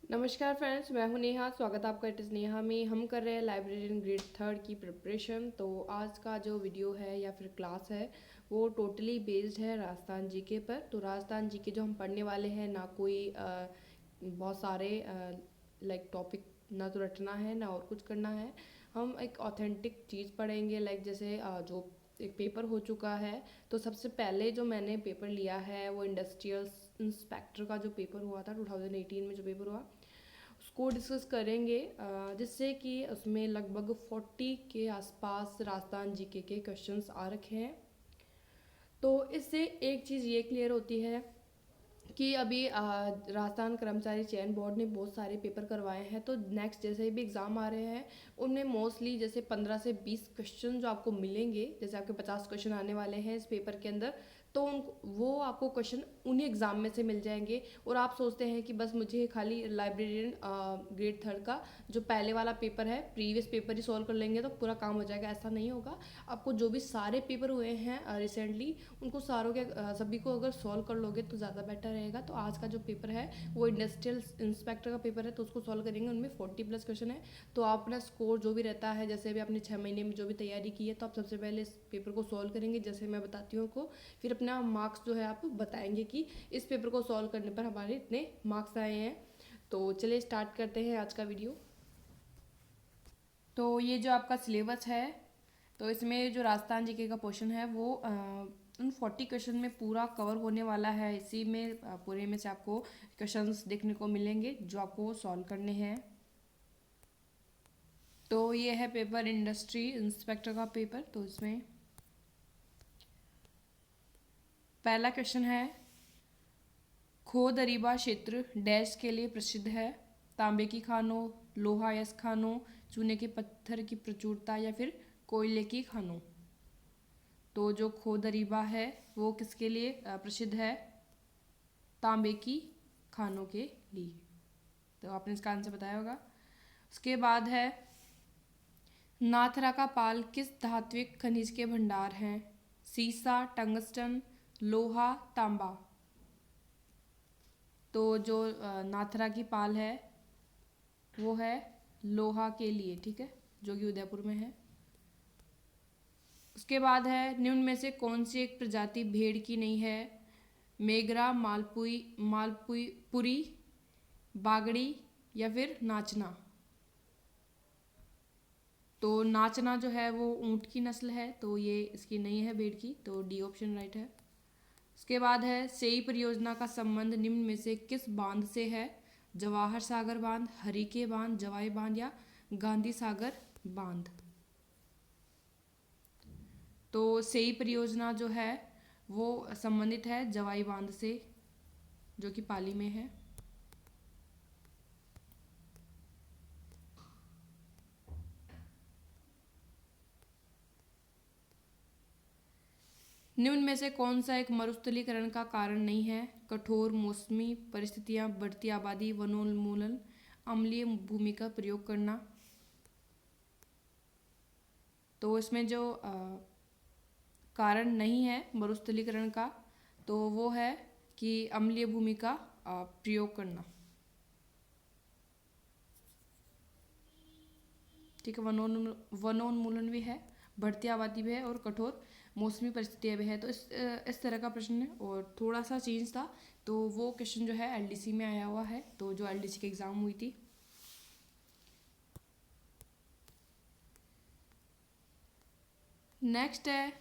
नमस्कार फ्रेंड्स, मैं हूं नेहा। स्वागत है आपका इट इज़ नेहा में। हम कर रहे हैं लाइब्रेरियन ग्रेड थर्ड की प्रिपरेशन। तो आज का जो वीडियो है या फिर क्लास है वो टोटली बेस्ड है राजस्थान जीके पर। तो राजस्थान जीके जो हम पढ़ने वाले हैं, ना कोई बहुत सारे लाइक टॉपिक ना तो रटना है ना और कुछ करना है। हम एक ऑथेंटिक चीज़ पढ़ेंगे, लाइक जैसे जो एक पेपर हो चुका है। तो सबसे पहले जो मैंने पेपर लिया है वो इंडस्ट्रियल इंस्पेक्टर का जो पेपर हुआ था 2018 में, जो पेपर हुआ उसको डिस्कस करेंगे, जिससे कि उसमें लगभग 40 के आसपास राजस्थान जीके के क्वेश्चंस आ रखे हैं। तो इससे एक चीज़ ये क्लियर होती है कि अभी राजस्थान कर्मचारी चयन बोर्ड ने बहुत सारे पेपर करवाए हैं। तो नेक्स्ट जैसे भी एग्ज़ाम आ रहे हैं उनमें मोस्टली जैसे 15 से 20 क्वेश्चन जो आपको मिलेंगे, जैसे आपके 50 क्वेश्चन आने वाले हैं इस पेपर के अंदर, तो वो आपको क्वेश्चन उन्हीं एग्ज़ाम में से मिल जाएंगे। और आप सोचते हैं कि बस मुझे खाली लाइब्रेरियन ग्रेड थर्ड का जो पहले वाला पेपर है, प्रीवियस पेपर ही सॉल्व कर लेंगे तो पूरा काम हो जाएगा। ऐसा नहीं होगा। आपको जो भी सारे पेपर हुए हैं रिसेंटली, उनको सारों के सभी को अगर सॉल्व कर लोगे तो ज़्यादा बेटर रहेगा। तो आज का जो पेपर है वो इंडस्ट्रियल इंस्पेक्टर का पेपर है, तो उसको सॉल्व करेंगे। उनमें 40+ क्वेश्चन है। तो आप अपना स्कोर जो भी रहता है, जैसे भी आपने 6 महीने में जो भी तैयारी की है, तो आप सबसे पहले इस पेपर को सॉल्व करेंगे जैसे मैं बताती हूँ आपको। फिर अपना मार्क्स जो है आप बताएंगे कि इस पेपर को सॉल्व करने पर हमारे इतने मार्क्स आए हैं। तो चलिए स्टार्ट करते हैं आज का वीडियो। तो ये जो आपका सिलेबस है, तो इसमें जो राजस्थान जीके का पोर्शन है वो उन 40 क्वेश्चन में पूरा कवर होने वाला है। इसी में पूरे में से आपको क्वेश्चंस देखने को मिलेंगे जो आपको सॉल्व करने हैं। तो ये है पेपर इंडस्ट्री इंस्पेक्टर का पेपर। तो इसमें पहला क्वेश्चन है, खो दरीबा क्षेत्र डैश के लिए प्रसिद्ध है? तांबे की खानों, लोहा यस खानों, चूने के पत्थर की प्रचुरता या फिर कोयले की खानों। तो जो खो दरीबा है वो किसके लिए प्रसिद्ध है? तांबे की खानों के लिए। तो आपने इसका आंसर बताया होगा। उसके बाद है, नाथरा का पाल किस धात्विक खनिज के भंडार हैं? सीसा, टंगस्टन, लोहा, तांबा। तो जो नाथरा की पाल है वो है लोहा के लिए, ठीक है, जो कि उदयपुर में है। उसके बाद है, निम्न में से कौन सी एक प्रजाति भेड़ की नहीं है? मेगरा, मालपुई मालपुई पुरी, बागड़ी या फिर नाचना। तो नाचना जो है वो ऊंट की नस्ल है, तो ये इसकी नहीं है भेड़ की, तो डी ऑप्शन राइट है। उसके बाद है, सेई परियोजना का संबंध निम्न में से किस बांध से है? जवाहर सागर बांध, हरिके बांध, जवाई बांध या गांधी सागर बांध। तो सेई परियोजना जो है वो संबंधित है जवाई बांध से, जो कि पाली में है। निम्न में से कौन सा एक मरुस्थलीकरण का कारण नहीं है? कठोर मौसमी परिस्थितियां, बढ़ती आबादी, वनोन्मूलन, अम्लीय भूमि का प्रयोग करना। तो इसमें जो कारण नहीं है मरुस्थलीकरण का, तो वो है कि अम्लीय भूमि का प्रयोग करना, ठीक है। वनोन्मूलन भी है, बढ़ती आबादी भी है और कठोर मौसमी परिस्थितियाँ भी है। तो इस तरह का प्रश्न है और थोड़ा सा चेंज था। तो वो क्वेश्चन जो है एलडीसी में आया हुआ है, तो जो एलडीसी की एग्ज़ाम हुई थी। नेक्स्ट है,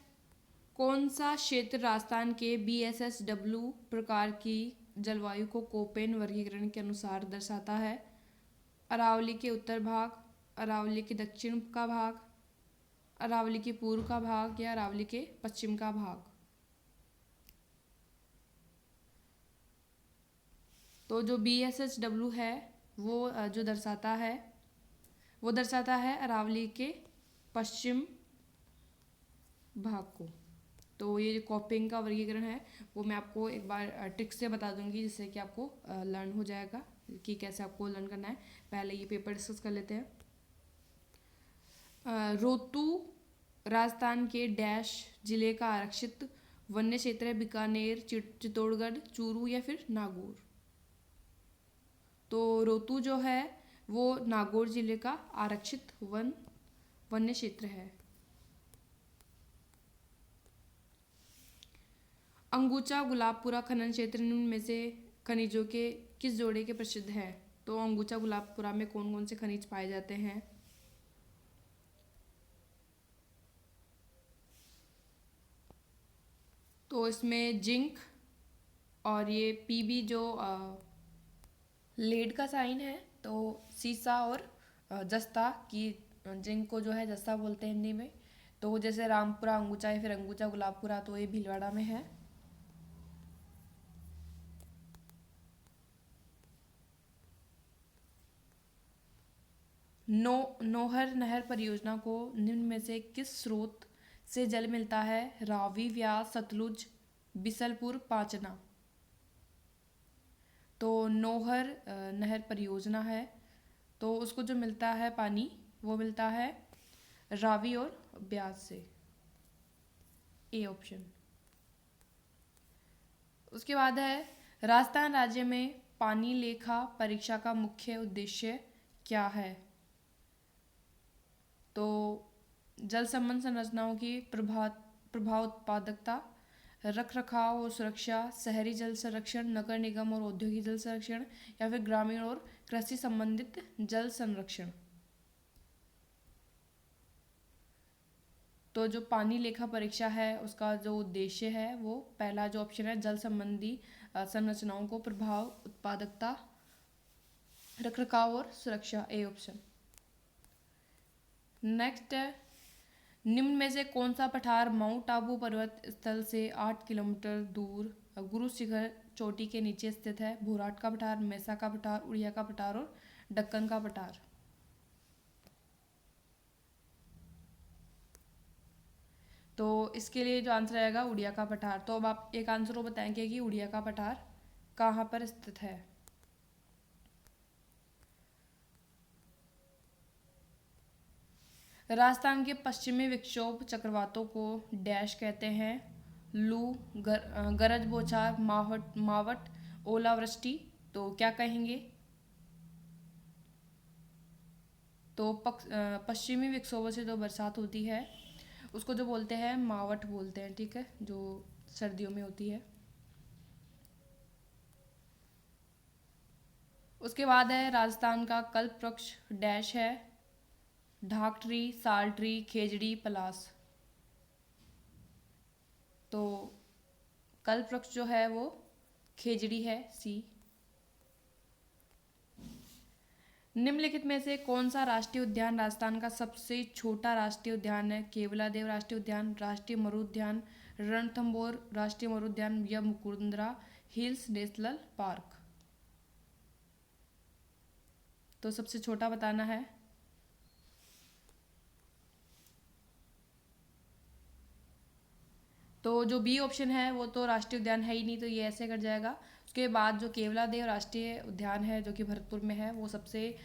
कौन सा क्षेत्र राजस्थान के BSSW प्रकार की जलवायु को कोपेन वर्गीकरण के अनुसार दर्शाता है? अरावली के उत्तर भाग, अरावली के दक्षिण का भाग, अरावली के पूर्व का भाग या अरावली के पश्चिम का भाग। तो जो BSSW है वो जो दर्शाता है वो दर्शाता है अरावली के पश्चिम भाग को। तो ये जो कॉपिंग का वर्गीकरण है वो मैं आपको एक बार ट्रिक से बता दूंगी, जिससे कि आपको लर्न हो जाएगा कि कैसे आपको लर्न करना है। पहले ये पेपर डिस्कस कर लेते हैं। रोतू राजस्थान के डैश जिले का आरक्षित वन्य क्षेत्र है? बीकानेर, चित्तौड़गढ़, चूरू या फिर नागौर। तो रोतू जो है वो नागौर जिले का आरक्षित वन्य क्षेत्र है। अंगुचा गुलाबपुरा खनन क्षेत्र निम्न में से खनिजों के किस जोड़े के प्रसिद्ध है? तो अंगुचा गुलाबपुरा में कौन कौन से खनिज पाए जाते हैं? तो इसमें जिंक और ये पीबी जो लेड का साइन है, तो सीसा और जस्ता की, जिंक को जो है जस्ता बोलते हैं हिंदी में। तो जैसे रामपुरा अंगुचा या फिर अंगुचा गुलाबपुरा, तो ये भीलवाड़ा में है। नौहर नहर परियोजना को निम्न में से किस स्रोत से जल मिलता है? रावी, व्यास, सतलुज, बिसलपुर, पांचना। तो नौहर नहर परियोजना है, तो उसको जो मिलता है पानी वो मिलता है रावी और ब्यास से, ए ऑप्शन। उसके बाद है राजस्थान राज्य में पानी लेखा परीक्षा का मुख्य उद्देश्य क्या है? तो जल संबंध संरचनाओं की प्रभाव उत्पादकता, रख रखाव और सुरक्षा, शहरी जल संरक्षण, नगर निगम और औद्योगिक जल संरक्षण, या फिर ग्रामीण और कृषि संबंधित जल संरक्षण। तो जो पानी लेखा परीक्षा है उसका जो उद्देश्य है वो पहला जो ऑप्शन है, जल संबंधी संरचनाओं को प्रभाव उत्पादकता, रख रखाव और सुरक्षा, ए ऑप्शन। नेक्स्ट है, निम्न में से कौन सा पठार माउंट आबू पर्वत स्थल से 8 किलोमीटर दूर गुरु शिखर चोटी के नीचे स्थित है? भोराट का पठार, मेसा का पठार, उड़िया का पठार और दक्कन का पठार। तो इसके लिए जो आंसर आएगा उड़िया का पठार। तो अब आप एक आंसर वो बताएंगे कि उड़िया का पठार कहाँ पर स्थित है? राजस्थान के पश्चिमी विक्षोभ चक्रवातों को डैश कहते हैं? लू, गरज बौछार, मावट, ओलावृष्टि। तो क्या कहेंगे? तो पश्चिमी विक्षोभों से जो बरसात होती है उसको जो बोलते हैं मावट बोलते हैं, ठीक है, जो सर्दियों में होती है। उसके बाद है राजस्थान का कल्प वृक्ष डैश है? ढाक ट्री, साल ट्री, खेजड़ी, पलास। तो कल्प वृक्ष जो है वो खेजड़ी है, सी। निम्नलिखित में से कौन सा राष्ट्रीय उद्यान राजस्थान का सबसे छोटा राष्ट्रीय उद्यान है? केवलादेव राष्ट्रीय उद्यान, राष्ट्रीय मरुउद्यान, रणथंभौर राष्ट्रीय मरुउद्यान, या मुकुंदरा हिल्स नेशनल पार्क। तो सबसे छोटा बताना है। तो जो बी ऑप्शन है वो तो राष्ट्रीय उद्यान है ही नहीं, तो ये ऐसे कर जाएगा। उसके बाद जो केवलादेव राष्ट्रीय उद्यान है जो कि भरतपुर में है, वो सबसे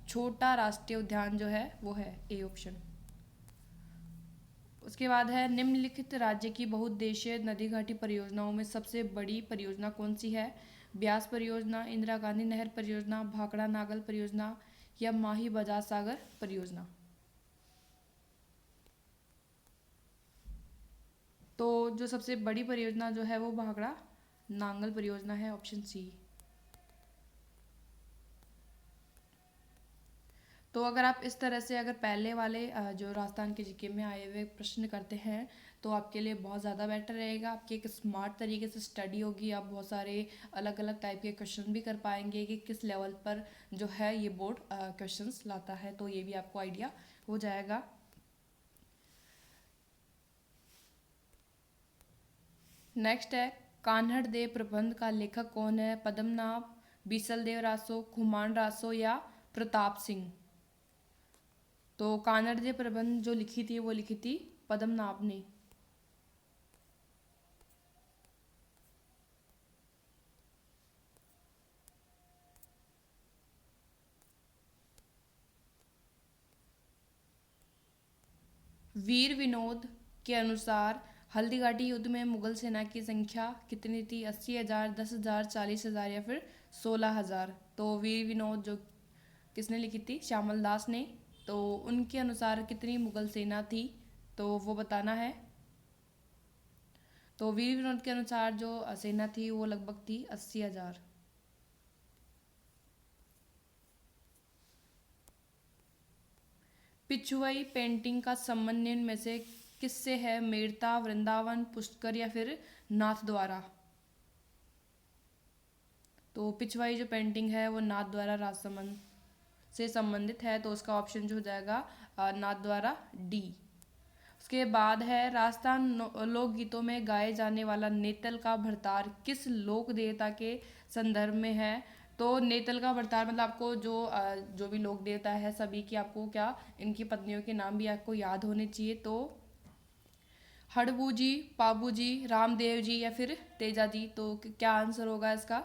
छोटा राष्ट्रीय उद्यान जो है वो है, ए ऑप्शन। उसके बाद है निम्नलिखित राज्य की बहुउद्देशीय नदी घाटी परियोजनाओं में सबसे बड़ी परियोजना कौन सी है? ब्यास परियोजना, इंदिरा गांधी नहर परियोजना, भाखड़ा नागल परियोजना, या माही बजाज सागर परियोजना। तो जो सबसे बड़ी परियोजना जो है वो भाखड़ा नांगल परियोजना है, ऑप्शन सी। तो अगर आप इस तरह से अगर पहले वाले जो राजस्थान के जीके में आए हुए प्रश्न करते हैं तो आपके लिए बहुत ज़्यादा बेटर रहेगा। आपकी एक स्मार्ट तरीके से स्टडी होगी, आप बहुत सारे अलग अलग टाइप के क्वेश्चन भी कर पाएंगे कि किस लेवल पर जो है ये बोर्ड क्वेश्चंस लाता है, तो ये भी आपको आइडिया हो जाएगा। नेक्स्ट है, कान्हड़ देव प्रबंध का लेखक कौन है? पद्मनाभ, बीसल देव रासो, खुमान रासो, या प्रताप सिंह। तो कान्हड़ देव प्रबंध जो लिखी थी वो लिखी थी पद्मनाभ ने। वीर विनोद के अनुसार हल्दीघाटी युद्ध में मुगल सेना की संख्या कितनी थी? 80,000, 10,000, 40,000, या फिर 16,000। तो वीर विनोद जो किसने लिखी थी? श्यामल दास ने। तो उनके अनुसार कितनी मुगल सेना थी, तो वो बताना है। तो वीर विनोद के अनुसार जो सेना थी वो लगभग थी 80,000। पिछुआई पेंटिंग का संबंध निम्न में से किससे है? मेड़ता, वृंदावन, पुष्कर या फिर नाथ द्वारा। तो पिछवाई जो पेंटिंग है वो नाथ द्वारा राजसमंद से संबंधित है, तो उसका ऑप्शन जो हो जाएगा नाथ द्वारा डी। उसके बाद है राजस्थान लोकगीतों में गाए जाने वाला नेतल का भरतार किस लोक देवता के संदर्भ में है? तो नेतल का भरतार मतलब आपको जो भी लोक देवता है सभी की आपको क्या इनकी पत्नियों के नाम भी आपको याद होने चाहिए। तो हड़बू जी, पाबू जी, रामदेव जी या फिर तेजा जी। तो क्या आंसर होगा इसका?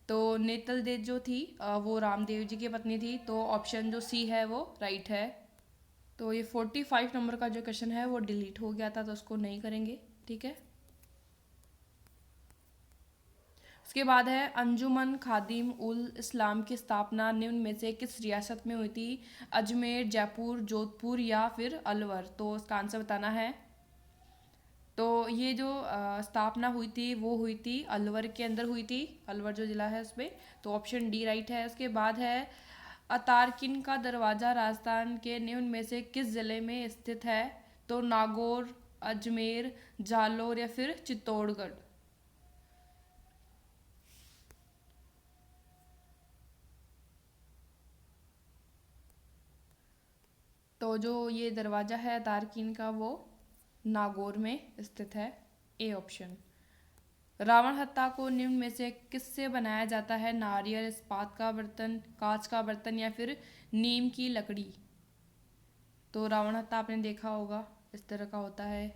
तो नेतल देव जो थी वो रामदेव जी की पत्नी थी, तो ऑप्शन जो सी है वो राइट है। तो ये 45 नंबर का जो क्वेश्चन है वो डिलीट हो गया था, तो उसको नहीं करेंगे, ठीक है। उसके बाद है अंजुमन खादिम उल इस्लाम की स्थापना निम्न में से किस रियासत में हुई थी? अजमेर, जयपुर, जोधपुर या फिर अलवर। तो इसका आंसर बताना है। तो ये जो स्थापना हुई थी वो हुई थी अलवर के अंदर हुई थी, अलवर जो जिला है उसमें। तो ऑप्शन डी राइट है। उसके बाद है अतारकिन का दरवाज़ा राजस्थान के निम्न में से किस जिले में स्थित है? तो नागौर, अजमेर, जालोर या फिर चित्तौड़गढ़। तो जो ये दरवाज़ा है तारकीन का वो नागौर में स्थित है, ए ऑप्शन। रावण हत्था को निम्न में से किससे बनाया जाता है? नारियल, इस्पात का बर्तन, कांच का बर्तन या फिर नीम की लकड़ी। तो रावण हत्था आपने देखा होगा, इस तरह का होता है।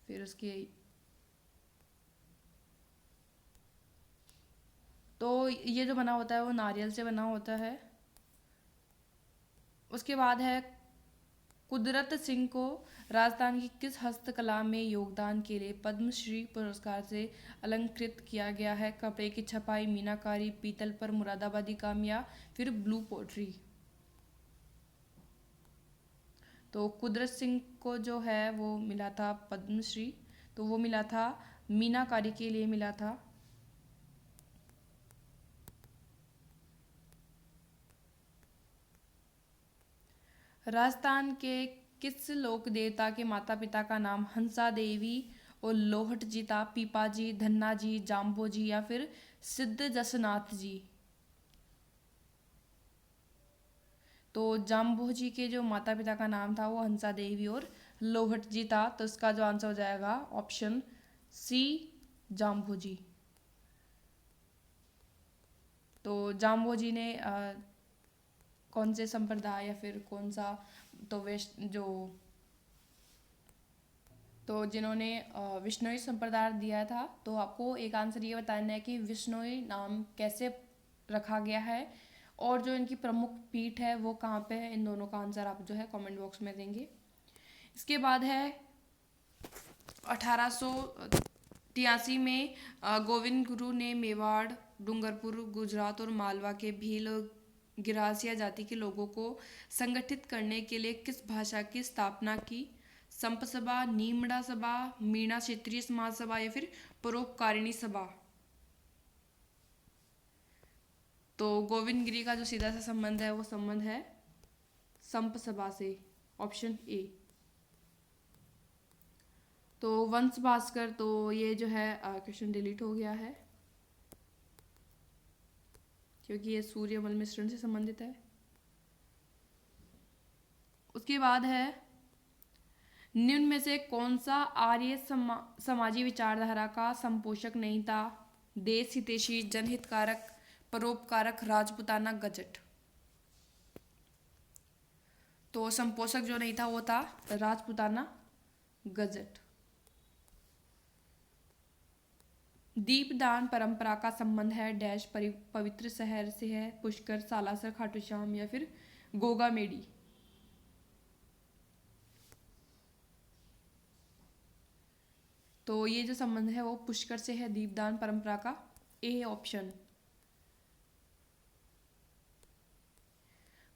फिर उसके तो ये जो बना होता है वो नारियल से बना होता है। उसके बाद है कुदरत सिंह को राजस्थान की किस हस्तकला में योगदान के लिए पद्मश्री पुरस्कार से अलंकृत किया गया है? कपड़े की छपाई, मीनाकारी, पीतल पर मुरादाबादी काम या फिर ब्लू पोट्री। तो कुदरत सिंह को जो है वो मिला था पद्मश्री, तो वो मिला था मीनाकारी के लिए मिला था। राजस्थान के किस लोक देवता के माता पिता का नाम हंसा देवी और लोहट जी था? पीपा जी, धन्ना जी, जाम्बो जी या फिर सिद्ध जसनाथ जी। तो जाम्बो जी के जो माता पिता का नाम था वो हंसा देवी और लोहट जी था, तो इसका जो आंसर हो जाएगा ऑप्शन सी, जाम्बो जी। तो जाम्बो जी ने कौन से संप्रदाय या फिर कौन सा तो वेस्ट जो तो जिन्होंने विष्णुई संप्रदाय दिया था, तो आपको एक आंसर ये बताना है कि विष्णुई नाम कैसे रखा गया है और जो इनकी प्रमुख पीठ है वो कहाँ पे है। इन दोनों का आंसर आप जो है कमेंट बॉक्स में देंगे। इसके बाद है 1883 में गोविंद गुरु ने मेवाड़, डूंगरपुर, गुजरात और मालवा के भील और गिरासिया जाति के लोगों को संगठित करने के लिए किस भाषा की स्थापना की? संप सभा, नीमड़ा सभा, मीणा क्षेत्रीय समाज सभा या फिर परोपकारिणी सभा। तो गोविंद गिरी का जो सीधा सा संबंध है वो संबंध है संप सभा से, ऑप्शन ए। तो वंश भास्कर, तो ये जो है क्वेश्चन डिलीट हो गया है क्योंकि ये सूर्यमल मिश्रण से संबंधित है। उसके बाद है निम्न में से कौन सा आर्य समाजी विचारधारा का संपोषक नहीं था? देश हितैषी, जनहितकारक, परोपकारक, राजपुताना, गजट। तो संपोषक जो नहीं था वो था राजपुताना गजट। दीपदान परंपरा का संबंध है डैश पवित्र शहर से है? पुष्कर, सालासर, खाटू श्याम या फिर गोगा मेडी। तो ये जो संबंध है वो पुष्कर से है, दीपदान परंपरा का। A option.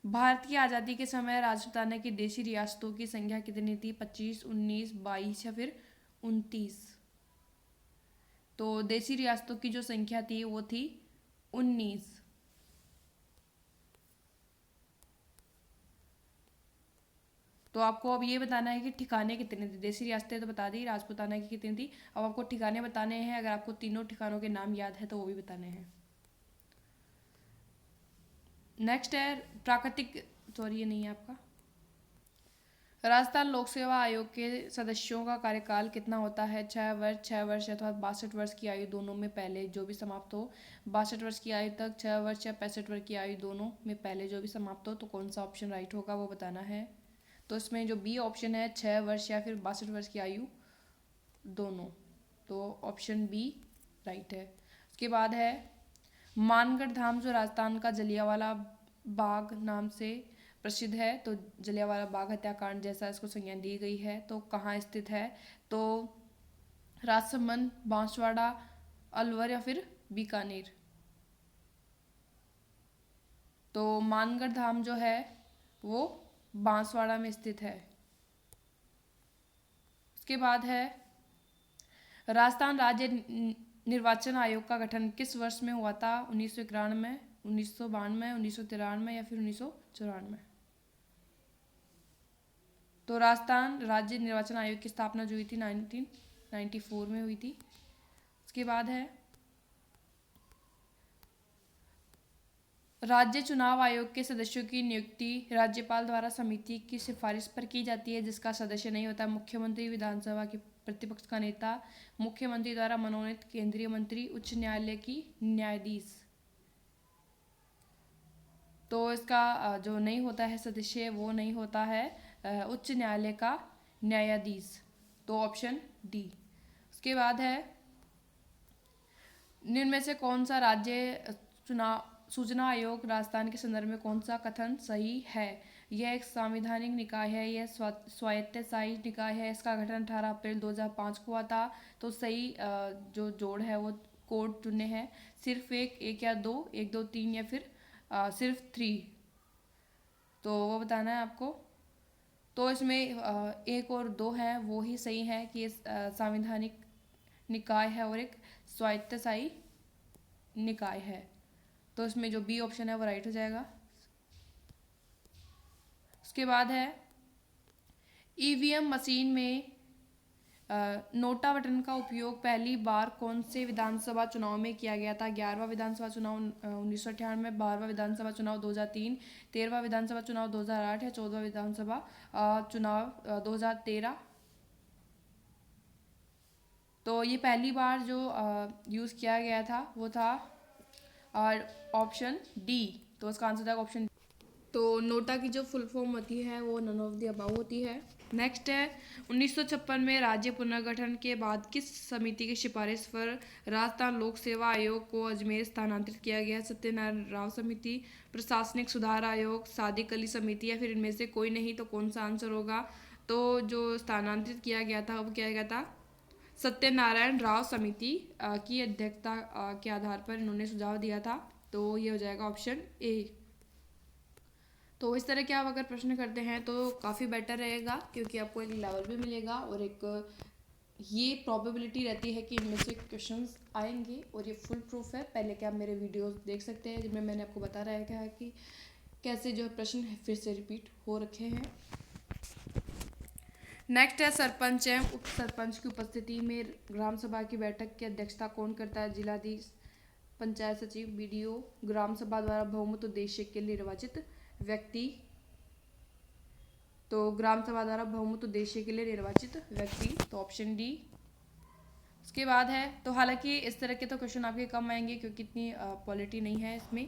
भारत की आज़ादी के समय राजपूताना की देशी रियासतों की संख्या कितनी थी? 25, 19, 22 या फिर 29? तो देशी रियासतों की जो संख्या थी वो थी 19। तो आपको अब ये बताना है कि ठिकाने कितने थे। देशी रियासतें तो बता दी, राजपूताना की कितनी थी। अब आपको ठिकाने बताने हैं। अगर आपको तीनों ठिकानों के नाम याद है तो वो भी बताने हैं। नेक्स्ट है प्राकृतिक, सॉरी ये नहीं है आपका। राजस्थान लोक सेवा आयोग के सदस्यों का कार्यकाल कितना होता है? 6 वर्ष, 6 वर्ष अथवा 62 वर्ष की आयु दोनों में पहले जो भी समाप्त हो। 62 वर्ष की आयु तक, 6 वर्ष या 65 वर्ष की आयु दोनों में पहले जो भी समाप्त हो। तो कौन सा ऑप्शन राइट होगा वो बताना है। तो इसमें जो बी ऑप्शन है 6 वर्ष या फिर 62 वर्ष की आयु दोनों, तो ऑप्शन बी राइट है। उसके बाद है मानगढ़ धाम जो राजस्थान का जलियांवाला बाग नाम से प्रसिद्ध है। तो जलियांवाला बाग हत्याकांड जैसा इसको संज्ञा दी गई है। तो कहाँ स्थित है? तो राजसमंद, बांसवाड़ा, अलवर या फिर बीकानेर? तो मानगढ़ धाम जो है वो बांसवाड़ा में स्थित है। उसके बाद है राजस्थान राज्य निर्वाचन आयोग का गठन किस वर्ष में हुआ था? 1991, 1992, 1993 या फिर 1994? तो राजस्थान राज्य निर्वाचन आयोग की स्थापना जो हुई थी 1994 में हुई थी। उसके बाद है राज्य चुनाव आयोग के सदस्यों की नियुक्ति राज्यपाल द्वारा समिति की सिफारिश पर की जाती है जिसका सदस्य नहीं होता। मुख्यमंत्री, विधानसभा के प्रतिपक्ष का नेता, मुख्यमंत्री द्वारा मनोनीत केंद्रीय मंत्री, उच्च न्यायालय की न्यायाधीश। तो इसका जो नहीं होता है सदस्य वो नहीं होता है उच्च न्यायालय का न्यायाधीश। तो ऑप्शन डी। उसके बाद है निम्न में से कौन सा राज्य चुनाव सूचना आयोग राजस्थान के संदर्भ में कौन सा कथन सही है? यह एक संवैधानिक निकाय है, यह स्वायत्तशासी निकाय है, इसका गठन 18 अप्रैल 2005 को हुआ था। तो सही जो जोड़ है वो कोड चुने हैं, सिर्फ एक या दो, 1, 2, 3 या फिर सिर्फ 3। तो वो बताना है आपको। तो इसमें 1 और 2 है वो ही सही है कि ये संवैधानिक निकाय है और एक स्वायत्तशासी निकाय है। तो इसमें जो बी ऑप्शन है वो राइट हो जाएगा। उसके बाद है ईवीएम मशीन में नोटा बटन का उपयोग पहली बार कौन से विधानसभा चुनाव में किया गया था? 11वां विधानसभा चुनाव 1998, 12वां विधानसभा चुनाव 2003, 13वां विधानसभा चुनाव 2008 या 14वां विधानसभा चुनाव 2013? तो ये पहली बार जो यूज़ किया गया था वो था ऑप्शन डी। तो इसका आंसर था ऑप्शन। तो नोटा की जो फुल फॉर्म होती है वो नन ऑफ द अबाव होती है। नेक्स्ट है 1956 में राज्य पुनर्गठन के बाद किस समिति की सिफारिश पर राजस्थान लोक सेवा आयोग को अजमेर स्थानांतरित किया गया? सत्यनारायण राव समिति, प्रशासनिक सुधार आयोग, सादिक अली समिति या फिर इनमें से कोई नहीं? तो कौन सा आंसर होगा? तो जो स्थानांतरित किया गया था वो किया गया था सत्यनारायण राव समिति की अध्यक्षता के आधार पर इन्होंने सुझाव दिया था। तो ये हो जाएगा ऑप्शन ए। तो इस तरह के आप अगर प्रश्न करते हैं तो काफ़ी बेटर रहेगा क्योंकि आपको एक लेवल भी मिलेगा और एक ये प्रोबेबिलिटी रहती है कि इनमें से क्वेश्चंस आएंगे। और ये फुल प्रूफ है, पहले के आप मेरे वीडियोस देख सकते हैं जिनमें मैंने आपको बता रहा है कि कैसे जो प्रश्न फिर से रिपीट हो रखे हैं। नेक्स्ट है सरपंच एवं उप सरपंच की उपस्थिति में ग्राम सभा की बैठक की अध्यक्षता कौन करता है? जिलाधीश, पंचायत सचिव, बीडीओ, ग्राम सभा द्वारा बहुमत उद्देश्य के लिए निर्वाचित व्यक्ति। तो ग्राम सभा द्वारा बहुमत उद्देश्य के लिए निर्वाचित व्यक्ति, तो ऑप्शन डी। उसके बाद है तो हालांकि इस तरह के तो क्वेश्चन आपके कम आएंगे क्योंकि इतनी पॉलिटी नहीं है इसमें।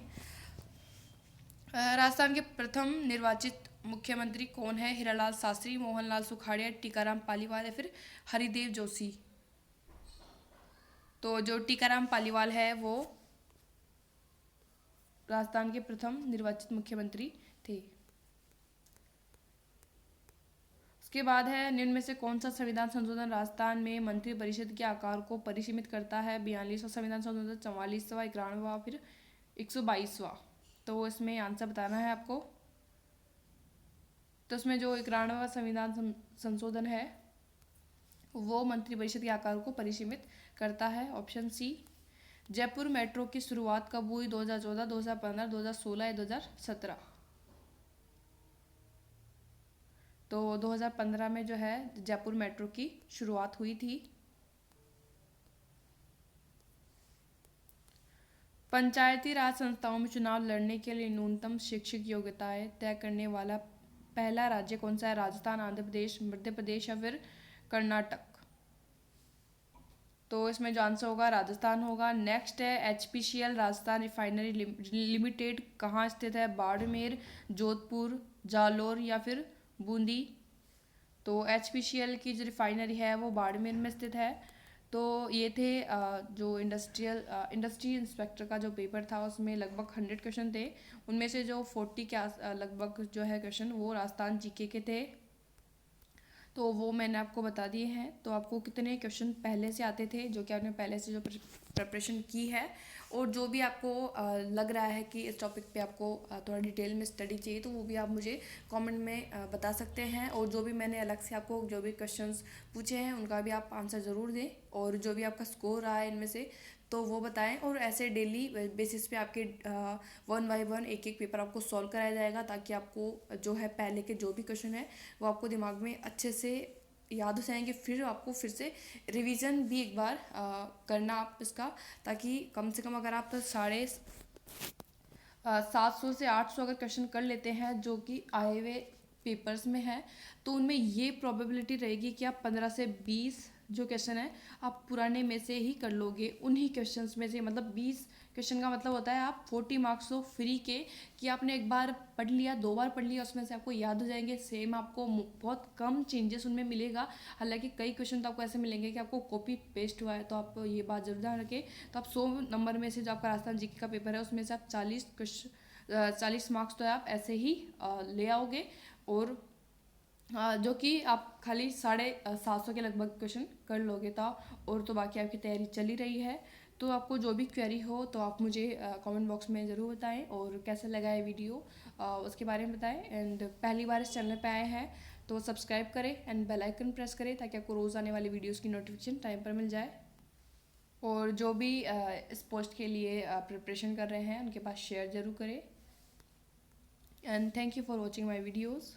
राजस्थान के प्रथम निर्वाचित मुख्यमंत्री कौन है? हीरालाल शास्त्री, मोहनलाल सुखाड़िया, टीकाराम पालीवाल या फिर हरिदेव जोशी? तो जो टीकाराम पालीवाल है वो राजस्थान के प्रथम निर्वाचित मुख्यमंत्री थे। उसके बाद है निम्न में से कौन सा संविधान संशोधन राजस्थान में मंत्रिपरिषद के आकार को परिसीमित करता है? 42वां संविधान संशोधन, 44वां, 91वां, फिर 122वां। तो इसमें आंसर बताना है आपको। तो इसमें जो 91वां संविधान संशोधन है वो मंत्रिपरिषद के आकार को परिसीमित करता है। Option C. जयपुर मेट्रो की शुरुआत कब हुई? 2014, 2015, 2016 या 2017? तो 2015 में जो है जयपुर मेट्रो की शुरुआत हुई थी। पंचायती राज संस्थाओं में चुनाव लड़ने के लिए न्यूनतम शैक्षिक योग्यताएं तय करने वाला पहला राज्य कौन सा है? राजस्थान, आंध्र प्रदेश, मध्य प्रदेश या फिर कर्नाटक? तो इसमें जो आंसर होगा राजस्थान होगा। नेक्स्ट है HPCL राजस्थान रिफाइनरी लिमिटेड कहाँ स्थित है? बाड़मेर, जोधपुर, जालोर या फिर बूंदी? तो HPCL की जो रिफाइनरी है वो बाड़मेर में स्थित है। तो ये थे जो इंडस्ट्री इंस्पेक्टर का जो पेपर था उसमें लगभग 100 क्वेश्चन थे। उनमें से जो 40 के लगभग जो है क्वेश्चन वो राजस्थान जीके के थे। तो वो मैंने आपको बता दिए हैं। तो आपको कितने क्वेश्चन पहले से आते थे जो कि आपने पहले से जो प्रिपरेशन की है, और जो भी आपको लग रहा है कि इस टॉपिक पे आपको थोड़ा डिटेल में स्टडी चाहिए तो वो भी आप मुझे कमेंट में बता सकते हैं। और जो भी मैंने अलग से आपको जो भी क्वेश्चंस पूछे हैं उनका भी आप आंसर ज़रूर दें, और जो भी आपका स्कोर रहा है इनमें से तो वो बताएं। और ऐसे डेली बेसिस पे आपके 1 बाय 1 एक एक पेपर आपको सॉल्व कराया जाएगा, ताकि आपको जो है पहले के जो भी क्वेश्चन है वो आपको दिमाग में अच्छे से याद हो जाएंगे। फिर आपको फिर से रिवीजन भी एक बार करना आप इसका, ताकि कम से कम अगर आप 750 से 800 अगर क्वेश्चन कर लेते हैं जो कि आए हुए पेपर्स में है, तो उनमें ये प्रोबेबिलिटी रहेगी कि आप 15 से 20 जो क्वेश्चन है आप पुराने में से ही कर लोगे। उन्हीं क्वेश्चंस में से, मतलब 20 क्वेश्चन का मतलब होता है आप 40 मार्क्स हो फ्री के, कि आपने एक बार पढ़ लिया, 2 बार पढ़ लिया, उसमें से आपको याद हो जाएंगे। सेम आपको बहुत कम चेंजेस उनमें मिलेगा। हालांकि कई क्वेश्चन तो आपको ऐसे मिलेंगे कि आपको कॉपी पेस्ट हुआ है, तो आप ये बात जरूर ध्यान रखें। तो आप 100 नंबर में से जो आपका राजस्थान जीके का पेपर है उसमें से आप 40 मार्क्स तो आप ऐसे ही ले आओगे, और जो कि आप खाली 750 के लगभग क्वेश्चन कर लोगे। तो और तो बाकी आपकी तैयारी चली रही है। तो आपको जो भी क्वेरी हो तो आप मुझे कमेंट बॉक्स में ज़रूर बताएं, और कैसा लगा है वीडियो उसके बारे में बताएं। एंड पहली बार इस चैनल पे आए हैं तो सब्सक्राइब करें एंड बेल आइकन प्रेस करें, ताकि आपको रोज़ आने वाली वीडियोज़ की नोटिफिकेशन टाइम पर मिल जाए। और जो भी इस पोस्ट के लिए प्रिपरेशन कर रहे हैं उनके पास शेयर ज़रूर करें। And thank you for watching my videos.